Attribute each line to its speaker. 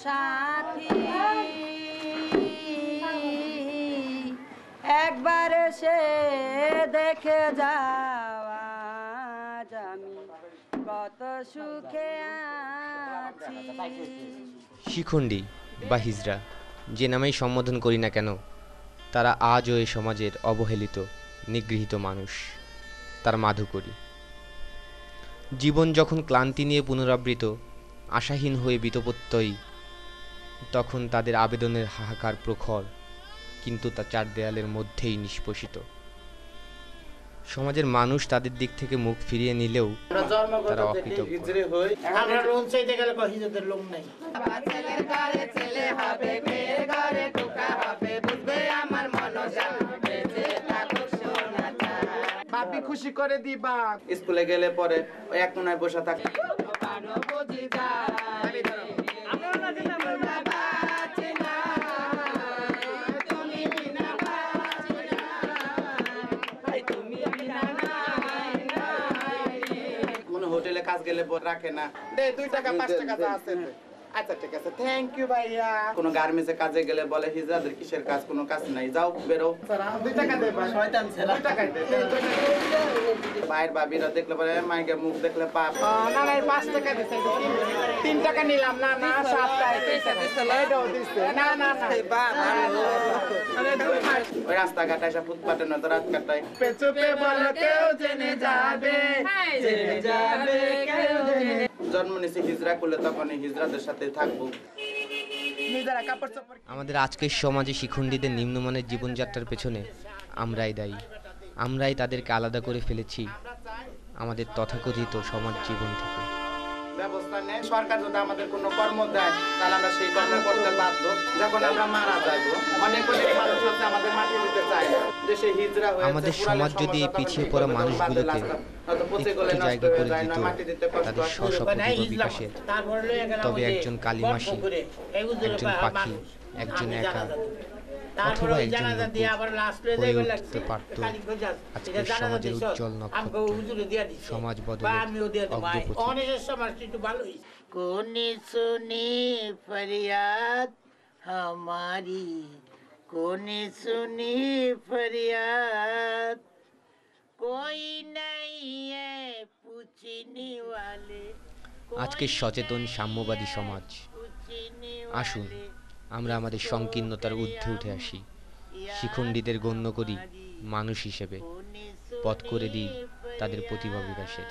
Speaker 1: সাথী একবার সে দেখে যাওয়া আমি কত সুখে আছি।
Speaker 2: শিখণ্ডী বা হিজড়া যে নামেই সম্বোধন করি না কেন, তারা আজও এই সমাজের অবহেলিত নিগৃহীত মানুষ, তার মাধুকরী। জীবন যখন ক্লান্তি নিয়ে পুনরাবৃত, আশাহীন হয়ে বিতপ্রত্যয়ী, তখন তাদের আবেদনের হাহাকার প্রখর, কিন্তু তা চার দেয়ালের মধ্যেই নিষ্পেষিত। সমাজের মানুষ তাদের দিক থেকে মুখ ফিরিয়ে নিলেও তারা অকৃতজ্ঞ।
Speaker 3: খুশি করে দিবা। স্কুলে গেলে পরে ওই এক কোনায় বসে থাকে। হোটেলে কাজ গেলে রাখে না, 2 টাকা 5 টাকা যা আছে। আচ্ছা ঠিক আছে, থ্যাংক ইউ ভাইয়া। কোন গার্মেন্টসে কাজে গেলে বলে হিজড়াদের কিসের কাজ, কোনো কাজ নাই, যাও বেরো। 2 টাকা দে ভাই, শয়তান ছেলে, 2 টাকা দে। ভাইয়ের ভাবিরা দেখলে বলে মাইকে মুখ দেখলে পাপ। না না 5 টাকা দিছে, 3 টাকা নিলাম। না না 7 টাকা দিছে, এটাও দিছে। না না না ওই রাস্তাঘাটে এসে ফুটপাতে না তো রাত কাটায়। পেছপে বলো কেউ জেনে যাবে, জেনে যাবে কেউ জেনে। জন্ম নিয়েছি হিজড়া করলে তখন হিজড়াদের সাথে থাকবো।
Speaker 2: আমাদের আজকের সমাজে শিখণ্ডীদের নিম্নমানের জীবনযাত্রার পেছনে আমরাই দায়ী। আমরাই তাদেরকে আলাদা করে ফেলেছি আমাদের তথাকথিত সমাজ জীবন থেকে।
Speaker 3: ব্যবস্থা নেই সরকার, যদি আমাদের কোনো কর্ম দেয় তাহলে আমরা সেই কর্ম করতে বাধ্য। যখন আমরা মারা যাবো, অনেক অনেক মানুষ হচ্ছে আমাদের মাটি দিতে চায় না, দেশে হিজড়া হয়েছে।
Speaker 2: আমাদের সমাজ যদি এই পিছিয়ে পড়া মানুষগুলোকে একটু জায়গা করে দিত তাদের স্ব-প্রতিভা বিকাশের, তবে একজন কালিমাসি, একজন পাখি, একজন একা অথবা একজন হয়ে উঠতে পারত আজকের সমাজের উজ্জ্বল নক্ষত্র, সমাজ বদলের অগ্রপথিক।
Speaker 4: কোনি সুনি ফরিয়াদ हमारी, कोनी सुनी फरियाद, कोई नहीं है पूछने वाले।
Speaker 2: আজকের সচেতন সাম্যবাদী সমাজ, আসুন আমরা আমাদের সংকীর্ণতার ঊর্ধ্বে উঠে আসি, শিখণ্ডীদের গণ্য করি মানুষ হিসেবে, পথ করে দিই তাদের প্রতিভা বিকাশের।